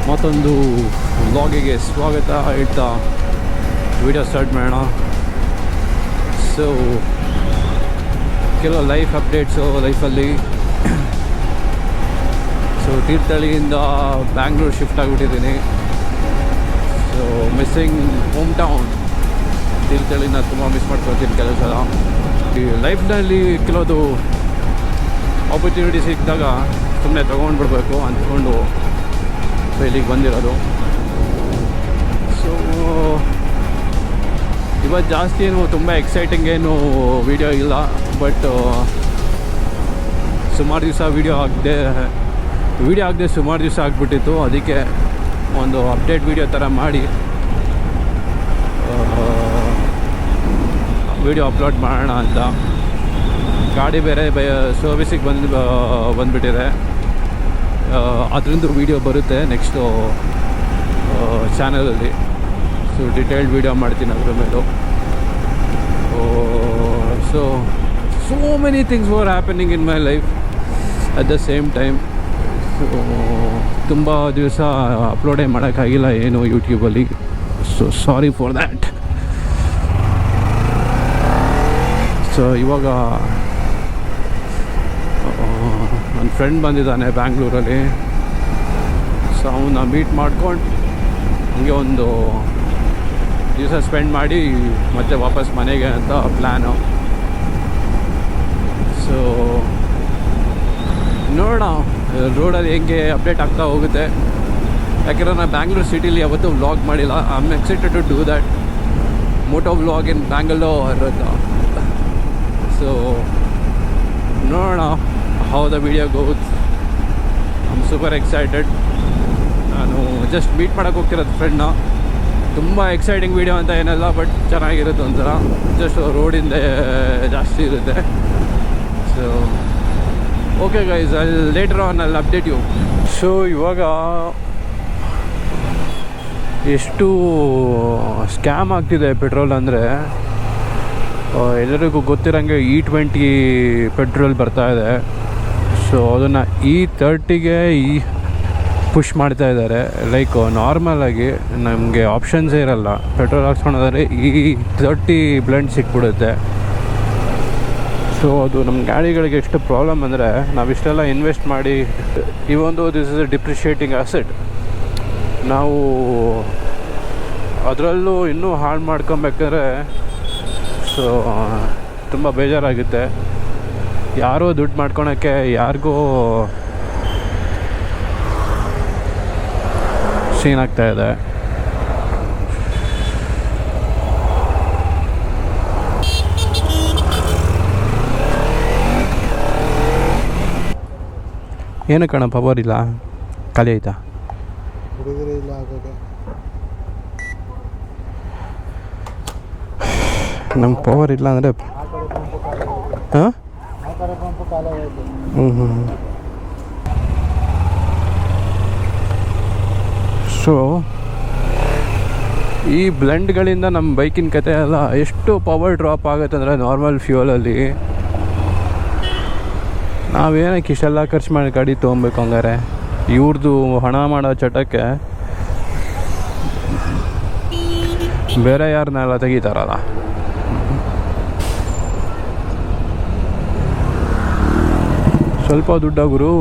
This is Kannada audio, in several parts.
ಮತ್ತೊಂದು ವ್ಲಾಗಿಗೆ ಸ್ವಾಗತ ಹೇಳ್ತಾ ವಿಡಿಯೋ ಸ್ಟಾರ್ಟ್ ಮಾಡೋಣ. ಸೊ ಕೆಲವು ಲೈಫ್ ಅಪ್ಡೇಟ್ಸು ಲೈಫಲ್ಲಿ. ಸೊ ತೀರ್ಥಹಳ್ಳಿಯಿಂದ ಬ್ಯಾಂಗ್ಳೂರು ಶಿಫ್ಟ್ ಆಗಿಬಿಟ್ಟಿದ್ದೀನಿ. ಸೊ ಮಿಸ್ಸಿಂಗ್ ಹೋಮ್ ಟೌನ್ ತೀರ್ಥಹಳ್ಳಿನ ತುಂಬ ಮಿಸ್ ಮಾಡ್ಕೊಳ್ತೀನಿ ಕೆಲವು ಸಲ. ಈ ಲೈಫ್ನಲ್ಲಿ ಕೆಲವೊಂದು ಆಪರ್ಚುನಿಟಿ ಸಿಕ್ಕಿದಾಗ ಸುಮ್ಮನೆ ತೊಗೊಂಡ್ಬಿಡ್ಬೇಕು ಅಂದ್ಕೊಂಡು ಸೊ ಇಲ್ಲಿಗೆ ಬಂದಿರೋದು. ಸೊ ಇವತ್ತು ಜಾಸ್ತಿ ಏನು ತುಂಬ ಎಕ್ಸೈಟಿಂಗ್ ಏನು ವೀಡಿಯೋ ಇಲ್ಲ, ಬಟ್ ಸುಮಾರು ದಿವಸ ವೀಡಿಯೋ ಆಗದೆ ಸುಮಾರು ದಿವಸ ಆಗಿಬಿಟ್ಟಿತ್ತು. ಅದಕ್ಕೆ ಒಂದು ಅಪ್ಡೇಟ್ ವೀಡಿಯೋ ಥರ ಮಾಡಿ ವೀಡಿಯೋ ಅಪ್ಲೋಡ್ ಮಾಡೋಣ ಅಂತ. ಗಾಡಿ ಬೇರೆ ಸರ್ವಿಸಿಗೆ ಬಂದುಬಿಟ್ಟಿದೆ. ಅದರಿಂದ ವೀಡಿಯೋ ಬರುತ್ತೆ ನೆಕ್ಸ್ಟು ಚಾನಲಲ್ಲಿ. ಸೊ ಡಿಟೇಲ್ಡ್ ವೀಡಿಯೋ ಮಾಡ್ತೀನಿ ಅದ್ರ ಮೇಲೂ. So many things were happening in my life at the same time. So ತುಂಬ ದಿವಸ ಅಪ್ಲೋಡೇ ಮಾಡೋಕ್ಕಾಗಿಲ್ಲ ಏನು ಯೂಟ್ಯೂಬಲ್ಲಿ. So sorry for that. So ಇವಾಗ ನನ್ನ ಫ್ರೆಂಡ್ ಬಂದಿದ್ದಾನೆ ಬ್ಯಾಂಗ್ಳೂರಲ್ಲಿ. ಸೊ ಅವನ್ನ ಮೀಟ್ ಮಾಡ್ಕೊಂಡು ಹಂಗೆ ಒಂದು ದಿವಸ ಸ್ಪೆಂಡ್ ಮಾಡಿ ಮತ್ತೆ ವಾಪಸ್ ಮನೆಗೆ ಅಂತ ಪ್ಲ್ಯಾನು. ಸೊ ನೋಡೋಣ ರೋಡಲ್ಲಿ ಹೆಂಗೆ ಅಪ್ಡೇಟ್ ಆಗ್ತಾ ಹೋಗುತ್ತೆ. ಯಾಕೆಂದರೆ ನಾನು ಬ್ಯಾಂಗ್ಳೂರು ಸಿಟಿಲಿ ಯಾವತ್ತೂ ವ್ಲಾಗ್ ಮಾಡಿಲ್ಲ. I am excited to do that moto vlog in Bangalore ಅಂತ. ಸೊ ನೋಡೋಣ how the video goes. I'm super excited. ನಾನು ಜಸ್ಟ್ ಮೀಟ್ ಮಾಡೋಕ್ಕೆ ಹೋಗ್ತಿರೋದು ಫ್ರೆಂಡ್ನ. ತುಂಬ ಎಕ್ಸೈಟಿಂಗ್ ವೀಡಿಯೋ ಅಂತ ಏನಲ್ಲ, ಬಟ್ ಚೆನ್ನಾಗಿರುತ್ತೆ ಒಂಥರ. ಜಸ್ಟ್ ರೋಡಿಂದ ಜಾಸ್ತಿ ಇರುತ್ತೆ. So okay guys, later on ಅಲ್ಲಿ ಅಪ್ಡೇಟ್ ಯು. ಸೊ ಇವಾಗ ಎಷ್ಟು ಸ್ಕ್ಯಾಮ್ ಆಗ್ತಿದೆ ಪೆಟ್ರೋಲ್ ಅಂದರೆ, ಎಲ್ಲರಿಗೂ ಗೊತ್ತಿರೋಂಗೆ E20 ಪೆಟ್ರೋಲ್ ಬರ್ತಾಯಿದೆ. ಸೊ ಅದನ್ನು E30ಗೆ ಪುಷ್ ಮಾಡ್ತಾ ಇದ್ದಾರೆ. ಲೈಕ್ ನಾರ್ಮಲಾಗಿ ನಮಗೆ ಆಪ್ಷನ್ಸೇ ಇರಲ್ಲ. ಪೆಟ್ರೋಲ್ ಹಾಕ್ಸ್ಕೊಳೋದ್ರೆ E30 ಬ್ಲೆಂಡ್ ಸಿಕ್ಬಿಡುತ್ತೆ. ಸೊ ಅದು ನಮ್ಮ ಗಾಡಿಗಳಿಗೆ ಎಷ್ಟು ಪ್ರಾಬ್ಲಮ್ ಅಂದರೆ, ನಾವಿಷ್ಟೆಲ್ಲ ಇನ್ವೆಸ್ಟ್ ಮಾಡಿ ಈ ಒಂದು ದಿಸ್ ಇಸ್ ಅ ಡಿಪ್ರಿಷಿಯೇಟಿಂಗ್ ಅಸೆಟ್. ನಾವು ಅದರಲ್ಲೂ ಇನ್ನೂ ಹಾಳು ಮಾಡ್ಕೊಬೇಕಾದ್ರೆ ಸೊ ತುಂಬ ಬೇಜಾರಾಗುತ್ತೆ. ಯಾರೋ ದುಡ್ಡು ಮಾಡ್ಕೊಳಕ್ಕೆ ಯಾರಿಗೂ ಸೀನ್ ಆಗ್ತಾಯಿದೆ. ಏನು ಕಣ ಪವರ್ ಇಲ್ಲ, ಖಾಲಿ ಆಯ್ತಾ? ನಮ್ಗೆ ಪವರ್ ಇಲ್ಲ ಅಂದರೆ ಹಾಂ ಸೊ ಈ ಬ್ಲೆಂಡ್ಗಳಿಂದ ನಮ್ಮ ಬೈಕಿನ ಕತೆ ಎಲ್ಲ ಎಷ್ಟು ಪವರ್ ಡ್ರಾಪ್ ಆಗುತ್ತೆ ಅಂದರೆ, ನಾರ್ಮಲ್ ಫ್ಯೂಯಲಲ್ಲಿ ನಾವೇನಕ್ಕೆ ಇಷ್ಟೆಲ್ಲ ಖರ್ಚು ಮಾಡಿ ಗಾಡಿ ತೊಗೊಬೇಕು? ಹಂಗಾರೆ ಇವ್ರದ್ದು ಹಣ ಮಾಡೋ ಚಟಕ್ಕೆ ಬೇರೆ ಯಾರನ್ನೆಲ್ಲ ತೆಗಿತಾರಲ್ಲ. ಸ್ವಲ್ಪ ದುಡ್ಡ ಗುರು.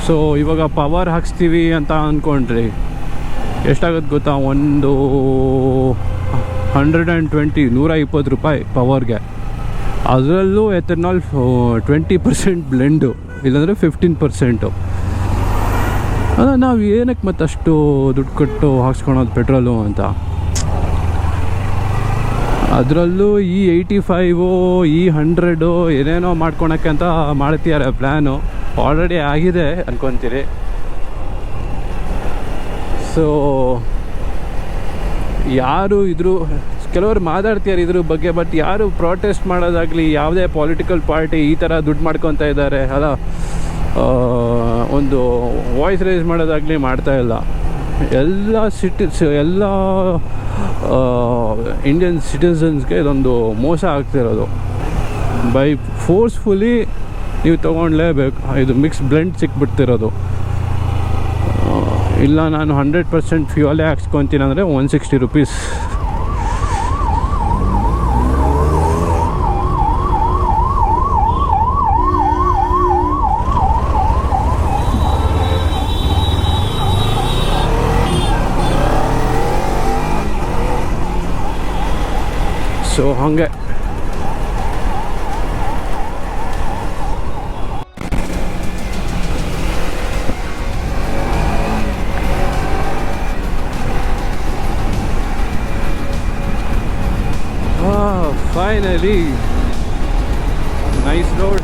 ಸೊ ಇವಾಗ ಪವರ್ ಹಾಕ್ಸ್ತೀವಿ ಅಂತ ಅಂದ್ಕೊಂಡ್ರಿ ಎಷ್ಟಾಗುತ್ತೆ ಗೊತ್ತಾ? ಒಂದು 120 ರೂಪಾಯಿ ಪವರ್ಗೆ. ಅದರಲ್ಲೂ ಎಥೆನಾಲ್ 20% ಬ್ಲೆಂಡು, ಇಲ್ಲಾಂದರೆ 15%. ಅಲ್ಲ, ನಾವು ಏನಕ್ಕೆ ಮತ್ತಷ್ಟು ದುಡ್ಡು ಕೊಟ್ಟು ಹಾಕ್ಸ್ಕೊಳೋದು ಪೆಟ್ರೋಲು ಅಂತ. ಅದರಲ್ಲೂ E85 E100 ಏನೇನೋ ಮಾಡ್ಕೊಳಕ್ಕೆ ಅಂತ ಮಾಡ್ತಿದ್ದಾರೆ ಪ್ಲ್ಯಾನು. ಆಲ್ರೆಡಿ ಆಗಿದೆ ಅಂದ್ಕೊತೀರಿ. ಸೊ ಯಾರು ಕೆಲವರು ಮಾತಾಡ್ತಿದ್ದಾರೆ ಇದ್ರ ಬಗ್ಗೆ, ಬಟ್ ಯಾರು ಪ್ರೊಟೆಸ್ಟ್ ಮಾಡೋದಾಗಲಿ, ಯಾವುದೇ ಪೊಲಿಟಿಕಲ್ ಪಾರ್ಟಿ ಈ ಥರ ದುಡ್ಡು ಮಾಡ್ಕೊತಾ ಇದ್ದಾರೆ ಅಲ್ಲ, ಒಂದು ವಾಯ್ಸ್ ರೈಸ್ ಮಾಡೋದಾಗಲಿ ಮಾಡ್ತಾಯಿಲ್ಲ. ಎಲ್ಲ ಇಂಡಿಯನ್ ಸಿಟಿಸನ್ಸ್ಗೆ ಇದೊಂದು ಮೋಸ ಆಗ್ತಿರೋದು. ಬೈ ಫೋರ್ಸ್ಫುಲಿ ನೀವು ತೊಗೊಳ್ಲೇಬೇಕು. ಇದು ಮಿಕ್ಸ್ ಬ್ಲೆಂಡ್ ಸಿಕ್ಬಿಡ್ತಿರೋದು. ಇಲ್ಲ ನಾನು 100% ಫ್ಯೂಯಲೇ ಹಾಕ್ಸ್ಕೊತೀನಿ ಅಂದರೆ 160 rupees. ಸೊ ಹಾಗೆ finally nice road.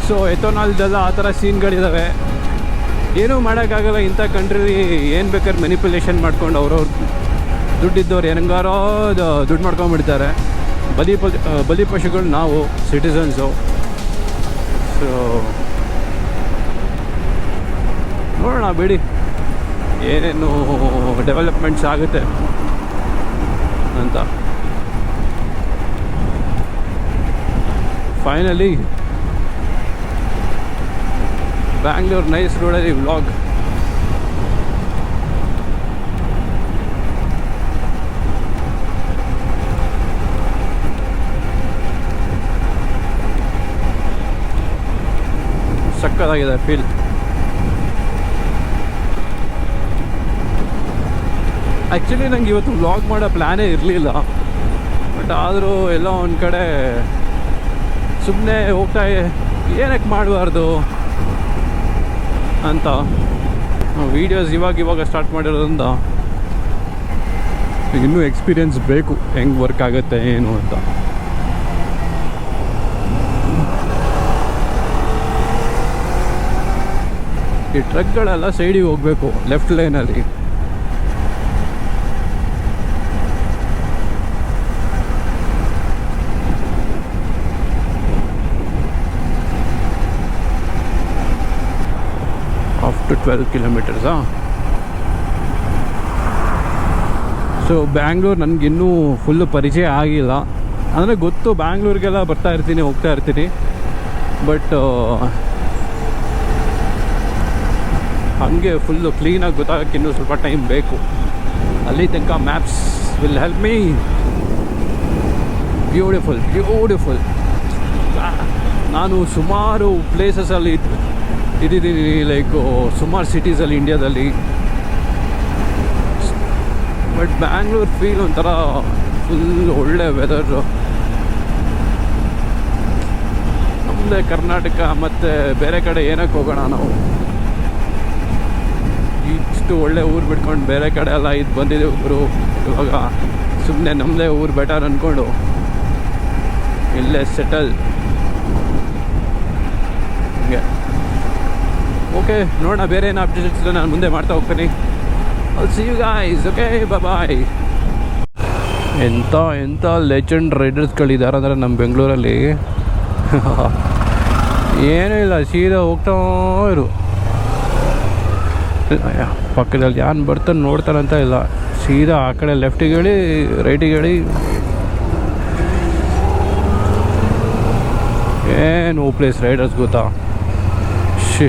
ಸೊ ಎಥನಾಲ್ದೆಲ್ಲ ಆ ಥರ ಸೀನ್ಗಳಿದ್ದಾವೆ. ಏನೂ ಮಾಡೋಕ್ಕಾಗಲ್ಲ. ಇಂಥ ಕಂಟ್ರೀಲಿ ಏನು ಬೇಕಾದ್ರೆ ಮ್ಯಾನಿಪ್ಯುಲೇಷನ್ ಮಾಡ್ಕೊಂಡು ಅವ್ರವ್ರು ದುಡ್ಡಿದ್ದವ್ರು ಹೆಂಗಾರೋ ದುಡ್ಡು ಮಾಡ್ಕೊಂಡ್ಬಿಡ್ತಾರೆ. ಬಲಿ ಪಶುಗಳು ನಾವು ಸಿಟಿಸನ್ಸು. ಸೊ ನೋಡೋಣ ಬಿಡಿ ಏನೇನು ಡೆವಲಪ್ಮೆಂಟ್ಸ್ ಆಗುತ್ತೆ ಅಂತ. ಫೈನಲಿ ಬ್ಯಾಂಗ್ಳೂರ್ ನೈಸ್ ರೋಡಲ್ಲಿ ವ್ಲಾಗ್. ಸಕ್ಕತ್ತಾಗಿದೆ ಫೀಲ್. ಆ್ಯಕ್ಚುಲಿ ನಂಗೆ ಇವತ್ತು ವ್ಲಾಗ್ ಮಾಡೋ ಪ್ಲ್ಯಾನೇ ಇರಲಿಲ್ಲ. ಬಟ್ ಆದರೂ ಎಲ್ಲೋ ಒಂದು ಕಡೆ ಸುಮ್ಮನೆ ಹೋಗ್ತಾ ಏನಕ್ಕೆ ಮಾಡಬಾರ್ದು ಅಂತ ವೀಡಿಯೋಸ್ ಇವಾಗ ಸ್ಟಾರ್ಟ್ ಮಾಡಿರೋದ್ರಿಂದ ಇನ್ನೂ ಎಕ್ಸ್ಪೀರಿಯನ್ಸ್ ಬೇಕು ಹೆಂಗೆ ವರ್ಕ್ ಆಗುತ್ತೆ ಏನು ಅಂತ. ಈ ಟ್ರಕ್ಗಳೆಲ್ಲ ಸೈಡಿಗೆ ಹೋಗಬೇಕು ಲೆಫ್ಟ್ ಲೈನಲ್ಲಿ. Up to 12 kilometers. So Bangalore ನನಗಿನ್ನೂ ಫುಲ್ಲು ಪರಿಚಯ ಆಗಿಲ್ಲ. ಅಂದರೆ ಗೊತ್ತು, ಬ್ಯಾಂಗ್ಳೂರಿಗೆಲ್ಲ ಬರ್ತಾ ಇರ್ತೀನಿ, ಹೋಗ್ತಾ ಇರ್ತೀನಿ. ಬಟ್ ಹಾಗೆ ಫುಲ್ಲು ಕ್ಲೀನಾಗಿ ಗೊತ್ತಾಗೋಕ್ಕೆ ಇನ್ನೂ ಸ್ವಲ್ಪ ಟೈಮ್ ಬೇಕು. ಅಲ್ಲಿ ತನಕ maps will help me. Beautiful. ನಾನು ಸುಮಾರು ಪ್ಲೇಸಸಲ್ಲಿ ಇದ್ದಿದ್ದೀನಿ, ಲೈಕ್ ಸುಮಾರು ಸಿಟೀಸಲ್ಲಿ ಇಂಡಿಯಾದಲ್ಲಿ. ಬಟ್ ಬ್ಯಾಂಗ್ಳೂರು ಫೀಲ್ ಒಂಥರ ಫುಲ್ ಒಳ್ಳೆ ವೆದರು. ನಮ್ಮದೇ ಕರ್ನಾಟಕ ಮತ್ತು ಬೇರೆ ಕಡೆ ಏನಕ್ಕೆ ಹೋಗೋಣ ನಾವು, ಇಷ್ಟು ಒಳ್ಳೆ ಊರು ಬಿಟ್ಕೊಂಡು ಬೇರೆ ಕಡೆ ಎಲ್ಲ ಇದು ಬಂದಿದ್ದೀವಿ ಗುರು. ಇವಾಗ ಸುಮ್ಮನೆ ನಮ್ಮದೇ ಊರು ಬೆಟರ್ ಅಂದ್ಕೊಂಡು ಇಲ್ಲೇ ಸೆಟಲ್. ಹೀಗೆ ಓಕೆ, ನೋಡೋಣ ಬೇರೆ ಏನು ಅಪ್ಡೇಟ್ಸ್ ನಾನು ಮುಂದೆ ಮಾಡ್ತಾ ಹೋಗ್ತೀನಿ. See you guys. Okay, bye. ಎಂಥ ಲೆಜೆಂಡ್ ರೈಡರ್ಸ್ಗಳಿದ್ದಾರೆ ಅಂದರೆ ನಮ್ಮ ಬೆಂಗಳೂರಲ್ಲಿ ಏನೂ ಇಲ್ಲ, ಸೀದಾ ಹೋಗ್ತಾ ಇರು. ಪಕ್ಕದಲ್ಲಿ ಯಾರು ಬರ್ತಾನೆ ನೋಡ್ತಾರಂತ ಇಲ್ಲ, ಸೀದಾ ಆ ಕಡೆ ಲೆಫ್ಟಿಗೆ ಹೇಳಿ ರೈಟಿಗೆ ಹೇಳಿ ಏನು ಪ್ಲೇಸ್ ರೈಡರ್ಸ್ ಗೊತ್ತಾ. ಶಿ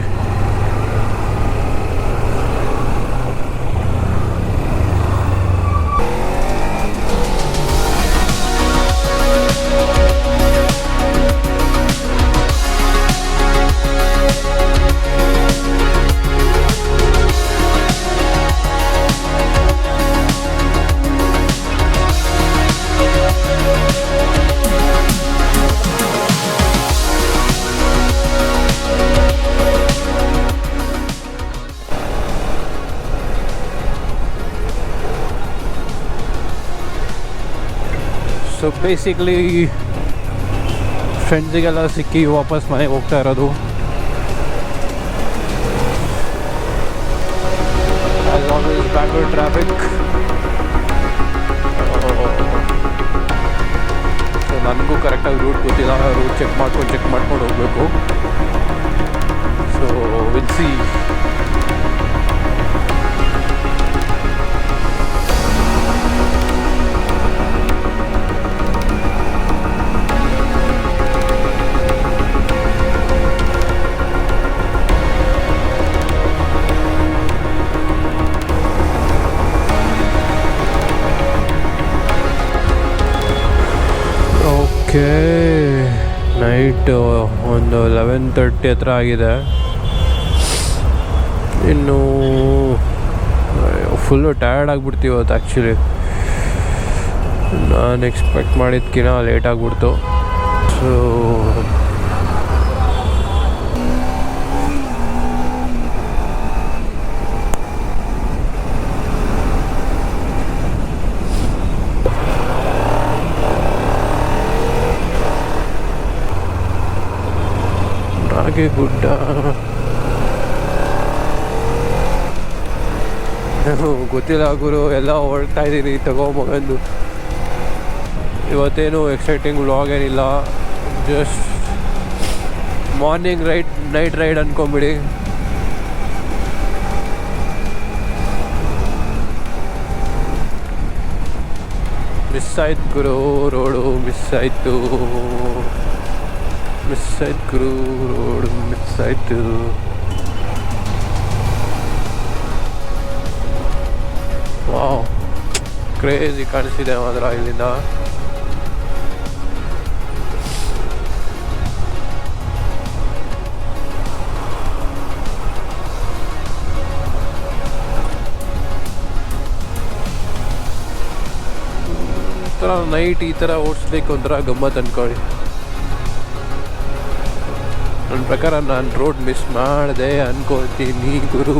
ಸೊ ಬೇಸಿಕ್ಲಿ ಫ್ರೆಂಡ್ಸಿಗೆಲ್ಲ ಸಿಕ್ಕಿ ವಾಪಸ್ ಮನೆಗೆ ಹೋಗ್ತಾ ಇರೋದು. As always Bangalore traffic. So ನನಗೂ ಕರೆಕ್ಟಾಗಿ ರೂಟ್ ಗೊತ್ತಿಲ್ಲ, ರೂಟ್ ಚೆಕ್ ಮಾಡ್ಕೊಂಡು ಹೋಗಬೇಕು. So so will see. Okay, night ಒಂದು 11:30 ಹತ್ರ ಆಗಿದೆ. ಇನ್ನು ಫುಲ್ಲು ಟಯರ್ಡ್ ಆಗಿಬಿಡ್ತೀವಿ ಇವತ್ತು. ಆ್ಯಕ್ಚುಲಿ ನಾನು ಎಕ್ಸ್ಪೆಕ್ಟ್ ಮಾಡಿದ್ಕಿಂತ ಲೇಟ್ ಆಗಿಬಿಡ್ತು. ಸೊ ಹಾಗೆ ಗುಡ್ಡ ಗೊತ್ತಿಲ್ಲ ಗುರು, ಎಲ್ಲ ಹೊರಡ್ತಾ ಇದ್ದೀನಿ ತಗೊಂಬಂದು. ಇವತ್ತೇನು ಎಕ್ಸೈಟಿಂಗ್ ವ್ಲಾಗ್ ಏನಿಲ್ಲ, ಜಸ್ಟ್ ಮಾರ್ನಿಂಗ್ ನೈಟ್ ರೈಡ್ ಅಂದ್ಕೊಂಬಿಡಿ. ಮಿಸ್ ಆಯ್ತು ಗುರು, ರೋಡು ಮಿಸ್ ಆಯಿತು ಗುರು, ರೋಡು ಮಿಸ್ ಆಯಿತು. ವಾವ್, ಕ್ರೇಜಿ ಕಾಣಿಸ್ತಿದೆ ಮಾತ್ರ ಇಲ್ಲಿಂದ. ನೈಟ್ ಈ ಥರ ಓಡಿಸ್ಬೇಕು ಒಂಥರ ಗಮ್ಮತ್ತು ಅಂದ್ಕೊಳ್ಳಿ. ನನ್ನ ಪ್ರಕಾರ ನಾನು ರೋಡ್ ಮಿಸ್ ಮಾಡಿದೆ ಅನ್ಕೋತೀನಿ ಗುರು.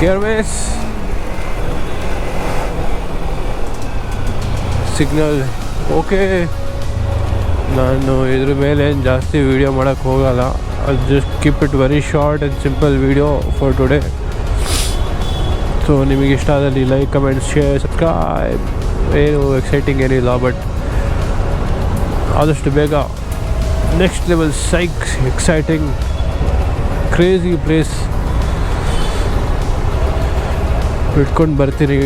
ಕೇರ್ಮೆಸ್ ಸಿಗ್ನಲ್. ಓಕೆ, ನಾನು ಇದ್ರ ಮೇಲೆ ಏನು ಜಾಸ್ತಿ ವೀಡಿಯೋ ಮಾಡೋಕ್ಕೆ ಹೋಗಲ್ಲ. I'll just keep it very short and simple video for today. So ನಿಮಗೆ ಇಷ್ಟ ಆದಲ್ಲಿ ಲೈಕ್, ಕಮೆಂಟ್, ಶೇರ್, ಸಬ್ಸ್ಕ್ರೈಬ್. ಏನು ಎಕ್ಸೈಟಿಂಗ್ ಏನಿಲ್ಲ, ಬಟ್ ಆದಷ್ಟು ಬೇಗ next level exciting crazy place ಇಟ್ಕೊಂಡು ಬರ್ತೀನಿ.